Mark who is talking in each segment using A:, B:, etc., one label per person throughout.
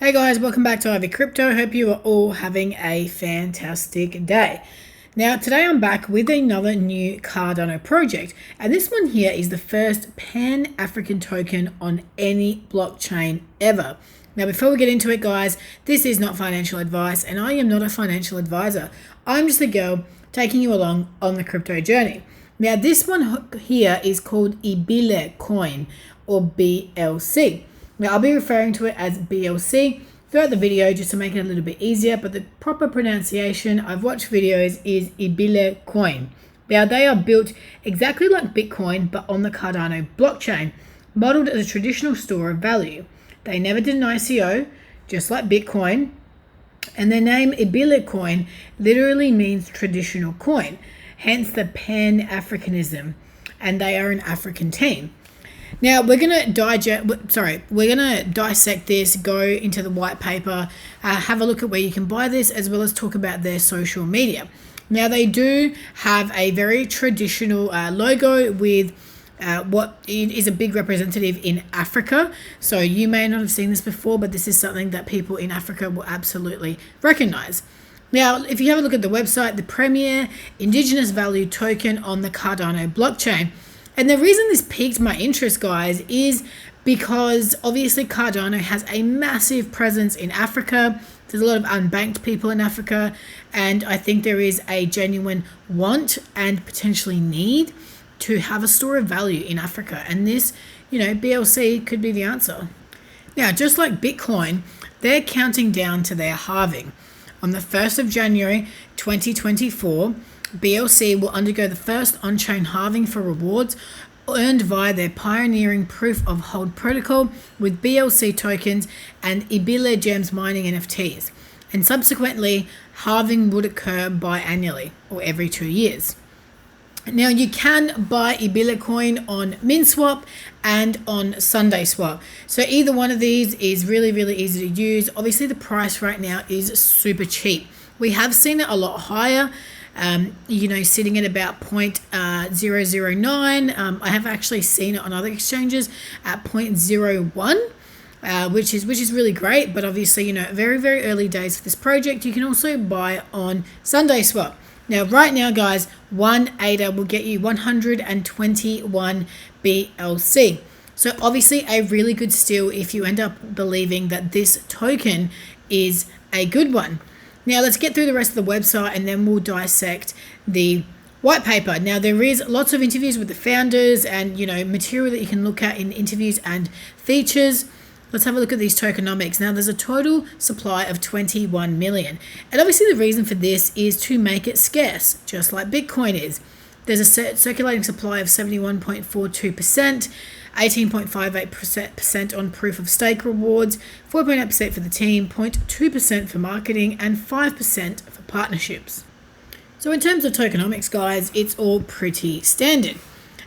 A: Hey guys, welcome back to Ivy Crypto. Hope you are all having a fantastic day. Now today I'm back with another new Cardano project, and this one here is the first Pan-African token on any blockchain ever. Now before we get into it guys, this is not financial advice and I am not a financial advisor. I'm just a girl taking you along on the crypto journey. Now this one here is called Ibilecoin or BLC. Now I'll be referring to it as BLC throughout the video just to make it a little bit easier, but the proper pronunciation, I've watched videos, is Ibilecoin. Now they are built exactly like Bitcoin but on the Cardano blockchain, modeled as a traditional store of value. They never did an ICO, just like Bitcoin, and their name Ibilecoin literally means traditional coin, hence the Pan-Africanism, and they are an African team. Now we're gonna dissect this, go into the white paper, have a look at where you can buy this, as well as talk about their social media. Now they do have a very traditional logo with what is a big representative in Africa. So you may not have seen this before, but this is something that people in Africa will absolutely recognize. Now, if you have a look at the website, the premier indigenous value token on the Cardano blockchain. And the reason this piqued my interest, guys, is because obviously Cardano has a massive presence in Africa. There's a lot of unbanked people in Africa, and I think there is a genuine want and potentially need to have a store of value in Africa. And this, BLC could be the answer. Now, just like Bitcoin, they're counting down to their halving. On the 1st of January 2024, BLC will undergo the first on-chain halving for rewards earned via their pioneering proof of hold protocol with BLC tokens and Ibile Gems mining NFTs. And subsequently, halving would occur biannually or every 2 years. Now you can buy Ibilecoin on MinSwap and on SundaySwap. So either one of these is really, really easy to use. Obviously the price right now is super cheap. We have seen it a lot higher. Sitting at about 0.009. I have actually seen it on other exchanges at 0.01, which is really great. But obviously, very, very early days for this project. You can also buy on SundaySwap. Now, right now, guys, one ADA will get you 121 BLC. So obviously a really good steal if you end up believing that this token is a good one. Now let's get through the rest of the website and then we'll dissect the white paper. Now there is lots of interviews with the founders and material that you can look at in interviews and features. Let's have a look at these tokenomics. Now there's a total supply of 21 million. And obviously the reason for this is to make it scarce, just like Bitcoin is. There's a circulating supply of 71.42%, 18.58% on proof of stake rewards, 4.8% for the team, 0.2% for marketing, and 5% for partnerships. So in terms of tokenomics, guys, it's all pretty standard.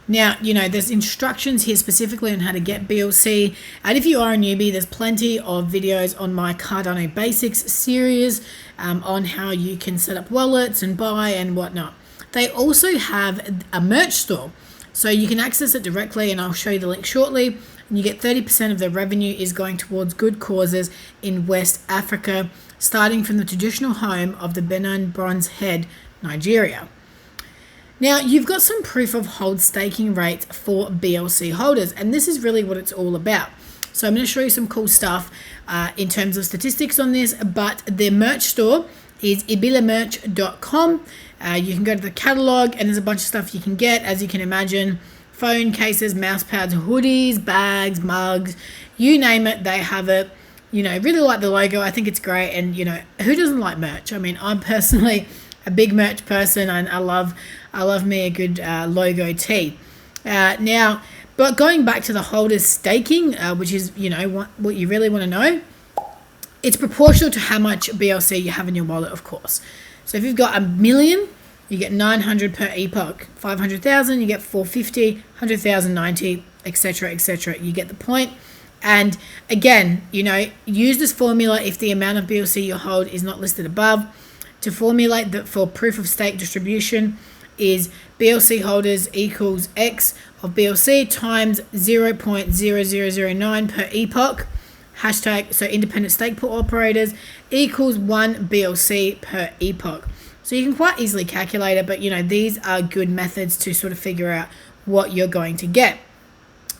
A: Now, there's instructions here specifically on how to get BLC. And if you are a newbie, there's plenty of videos on my Cardano Basics series on how you can set up wallets and buy and whatnot. They also have a merch store. So you can access it directly, and I'll show you the link shortly. And you get 30% of the revenue is going towards good causes in West Africa, starting from the traditional home of the Benin Bronze Head, Nigeria. Now, you've got some proof of hold staking rates for BLC holders, and this is really what it's all about. So I'm going to show you some cool stuff in terms of statistics on this, but their merch store is ibilemerch.com. You can go to the catalog and there's a bunch of stuff you can get, as you can imagine. Phone cases, mouse pads, hoodies, bags, mugs, you name it, they have it. Really like the logo. I think it's great. And, who doesn't like merch? I mean, I'm personally a big merch person and I love me a good logo tee. Now, but going back to the holders staking, which is, what you really want to know, it's proportional to how much BLC you have in your wallet, of course. So if you've got 1 million, you get 900 per epoch. 500,000, you get 450, 100,000, 90, etc., etc. You get the point. And again, use this formula if the amount of BLC you hold is not listed above. To formulate that for proof of stake distribution is BLC holders equals X of BLC times 0.0009 per epoch. hashtag, so independent stake pool operators, equals 1 BLC per epoch. So you can quite easily calculate it, but these are good methods to sort of figure out what you're going to get.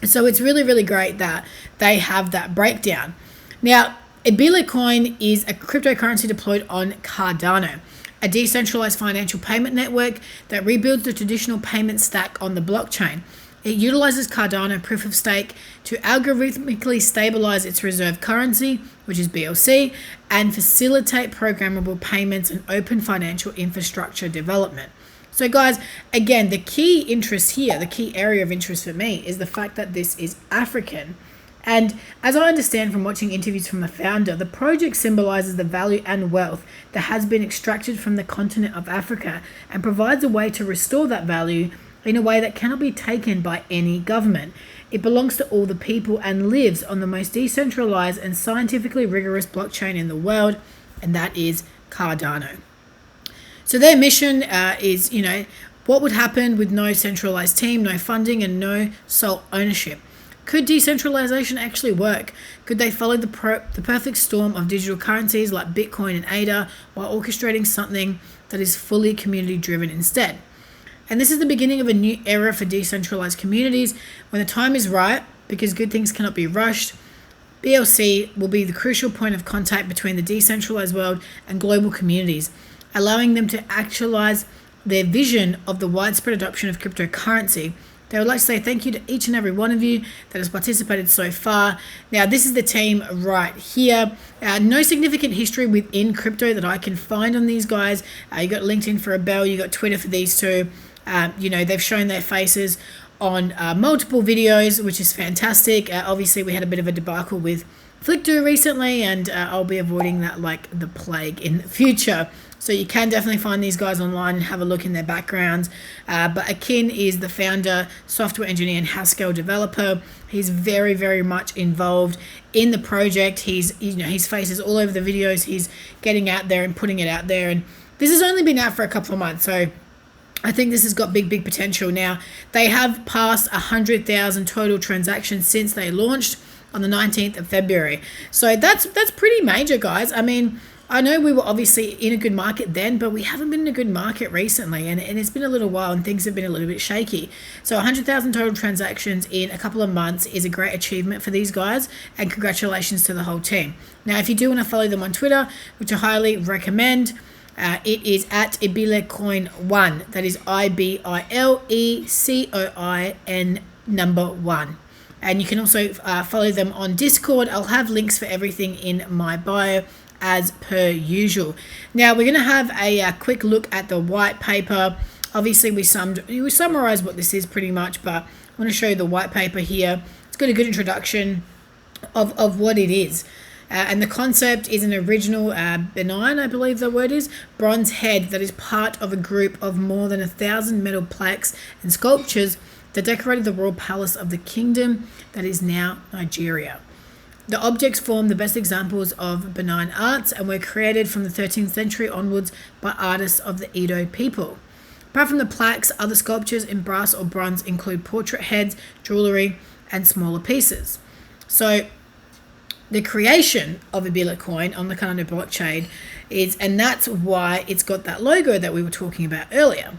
A: So it's really, really great that they have that breakdown. Now, Ibilecoin is a cryptocurrency deployed on Cardano, a decentralized financial payment network that rebuilds the traditional payment stack on the blockchain. It utilizes Cardano proof of stake to algorithmically stabilize its reserve currency, which is BLC, and facilitate programmable payments and open financial infrastructure development. So guys, again, the key interest here, the key area of interest for me is the fact that this is African. And as I understand from watching interviews from the founder, the project symbolizes the value and wealth that has been extracted from the continent of Africa and provides a way to restore that value in a way that cannot be taken by any government. It belongs to all the people and lives on the most decentralized and scientifically rigorous blockchain in the world, and that is Cardano. So their mission is, what would happen with no centralized team, no funding, and no sole ownership? Could decentralization actually work? Could they follow the perfect storm of digital currencies like Bitcoin and ADA while orchestrating something that is fully community driven instead? And this is the beginning of a new era for decentralized communities. When the time is right, because good things cannot be rushed, BLC will be the crucial point of contact between the decentralized world and global communities, allowing them to actualize their vision of the widespread adoption of cryptocurrency. They would like to say thank you to each and every one of you that has participated so far. Now, this is the team right here. No significant history within crypto that I can find on these guys. You got LinkedIn for Abel, you got Twitter for these two. They've shown their faces on multiple videos, which is fantastic. Obviously, we had a bit of a debacle with Flickdo recently, and I'll be avoiding that like the plague in the future. So you can definitely find these guys online and have a look in their backgrounds. But Akin is the founder, software engineer, and Haskell developer. He's very, very much involved in the project. His face is all over the videos. He's getting out there and putting it out there. And this has only been out for a couple of months, so I think this has got big, big potential. Now, they have passed 100,000 total transactions since they launched on the 19th of February. So that's pretty major, guys. I mean, I know we were obviously in a good market then, but we haven't been in a good market recently, and it's been a little while and things have been a little bit shaky. So 100,000 total transactions in a couple of months is a great achievement for these guys, and congratulations to the whole team. Now, if you do want to follow them on Twitter, which I highly recommend, it is at Ibilecoin1. That is IBILECOIN number 1. And you can also follow them on Discord. I'll have links for everything in my bio as per usual. Now we're going to have a quick look at the white paper. Obviously we summarized what this is pretty much, but I want to show you the white paper here. It's got a good introduction of what it is. And the concept is an original benign, I believe the word is, bronze head that is part of a group of more than 1,000 metal plaques and sculptures that decorated the royal palace of the kingdom that is now Nigeria. The objects form the best examples of benign arts and were created from the 13th century onwards by artists of the Edo people. Apart from the plaques, other sculptures in brass or bronze include portrait heads, jewellery, and smaller pieces. So the creation of Ibilecoin on the Cardano blockchain is, and that's why it's got that logo that we were talking about earlier.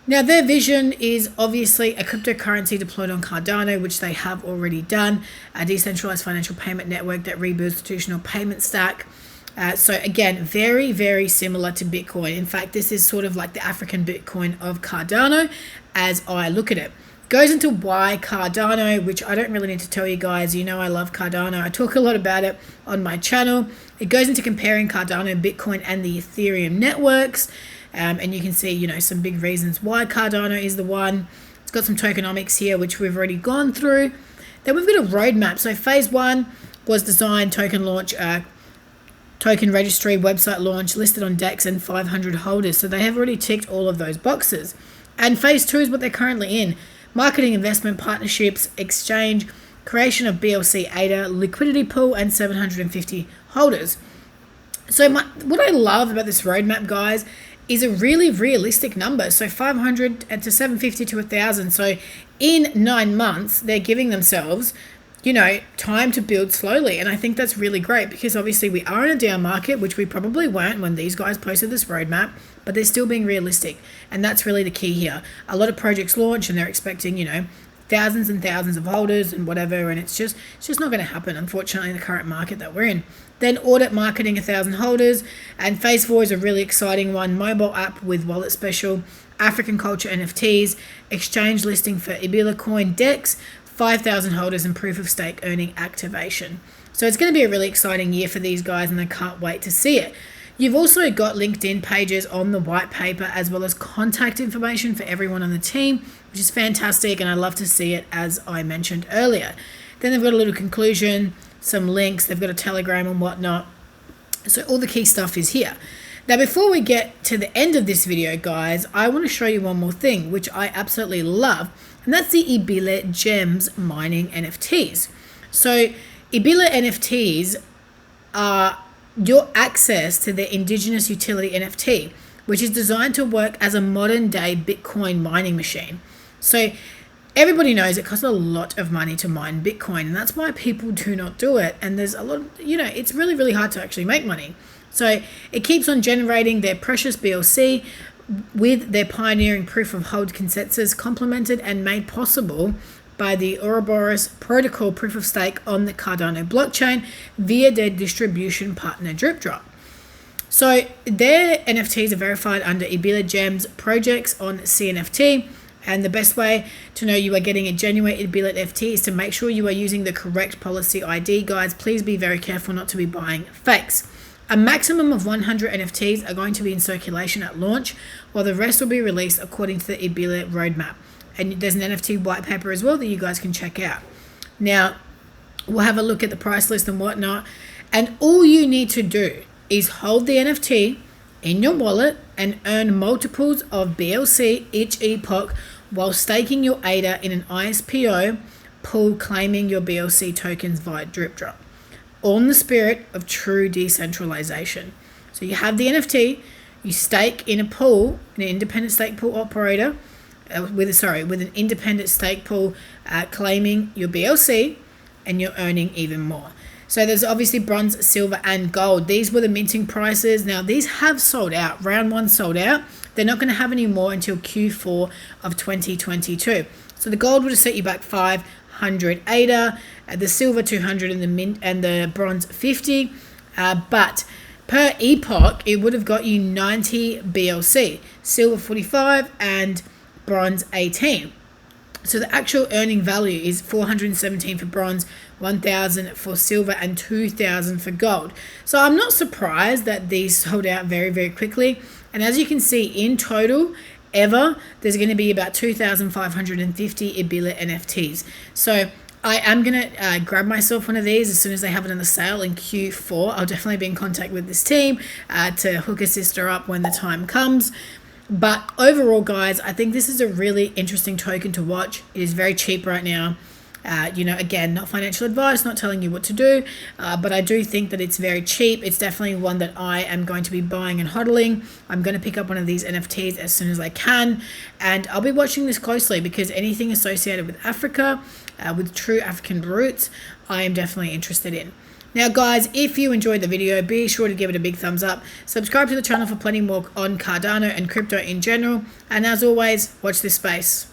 A: Now, their vision is obviously a cryptocurrency deployed on Cardano, which they have already done, a decentralized financial payment network that rebuilds the traditional payment stack. So again, very, very similar to Bitcoin. In fact, this is sort of like the African Bitcoin of Cardano as I look at it. Goes into why Cardano, which I don't really need to tell you guys. You know I love Cardano. I talk a lot about it on my channel. It goes into comparing Cardano, Bitcoin, and the Ethereum networks. And you can see, some big reasons why Cardano is the one. It's got some tokenomics here, which we've already gone through. Then we've got a roadmap. So phase 1 was design, token launch, token registry, website launch, listed on DEX, and 500 holders. So they have already ticked all of those boxes. And phase 2 is what they're currently in. Marketing, investment, partnerships, exchange, creation of BLC ADA, liquidity pool, and 750 holders. So what I love about this roadmap, guys, is a really realistic number. So 500 to 750 to 1,000. So in 9 months, they're giving themselves time to build slowly. And I think that's really great because obviously we are in a down market, which we probably weren't when these guys posted this roadmap, but they're still being realistic. And that's really the key here. A lot of projects launch and they're expecting, thousands and thousands of holders and whatever, and it's just not going to happen, unfortunately, in the current market that we're in. Then audit marketing 1,000 holders, and phase 4 is a really exciting one. Mobile app with wallet special, African culture NFTs, exchange listing for Ibilecoin DEX, 5,000 holders, and proof of stake earning activation. So it's going to be a really exciting year for these guys, and I can't wait to see it. You've also got LinkedIn pages on the white paper, as well as contact information for everyone on the team, which is fantastic, and I love to see it, as I mentioned earlier. Then they've got a little conclusion, some links, they've got a Telegram and whatnot. So all the key stuff is here. Now, before we get to the end of this video, guys, I want to show you one more thing, which I absolutely love, and that's the Ibile Gems mining NFTs. So Ibile NFTs are your access to the indigenous utility NFT, which is designed to work as a modern day Bitcoin mining machine. So everybody knows it costs a lot of money to mine Bitcoin, and that's why people do not do it. And there's a lot of, it's really, really hard to actually make money. So it keeps on generating their precious BLC with their pioneering proof of hold consensus, complemented and made possible by the Ouroboros protocol proof of stake on the Cardano blockchain via their distribution partner DripDrop. So their NFTs are verified under Ibile Gems projects on CNFT, and the best way to know you are getting a genuine Ibile NFT is to make sure you are using the correct policy ID. Guys, please be very careful not to be buying fakes. A maximum of 100 NFTs are going to be in circulation at launch, while the rest will be released according to the Ibile roadmap. And there's an NFT white paper as well that you guys can check out. Now, we'll have a look at the price list and whatnot. And all you need to do is hold the NFT in your wallet and earn multiples of BLC each epoch while staking your ADA in an ISPO pool, claiming your BLC tokens via DripDrop. All in the spirit of true decentralization. So you have the NFT, you stake in a pool, an independent stake pool operator, with an independent stake pool, claiming your BLC, and you're earning even more. So there's obviously bronze, silver, and gold. These were the minting prices. Now these have sold out. Round 1 sold out. They're not going to have any more until Q4 of 2022. So the gold would have set you back 500 ADA, the silver 200, and the bronze 50. But per epoch, it would have got you 90 BLC, silver 45, and bronze 18. So the actual earning value is 417 for bronze, 1,000 for silver, and 2,000 for gold. So I'm not surprised that these sold out very, very quickly. And as you can see, in total, there's going to be about 2,550 Ibile NFTs. So I am going to grab myself one of these as soon as they have it on the sale in Q4. I'll definitely be in contact with this team to hook a sister up when the time comes. But overall, guys, I think this is a really interesting token to watch. It is very cheap right now. Again, not financial advice, not telling you what to do, but I do think that it's very cheap. It's definitely one that I am going to be buying and hodling. I'm going to pick up one of these NFTs as soon as I can, and I'll be watching this closely because anything associated with Africa, with true African roots, I am definitely interested in. Now, guys, if you enjoyed the video, be sure to give it a big thumbs up. Subscribe to the channel for plenty more on Cardano and crypto in general. And as always, watch this space.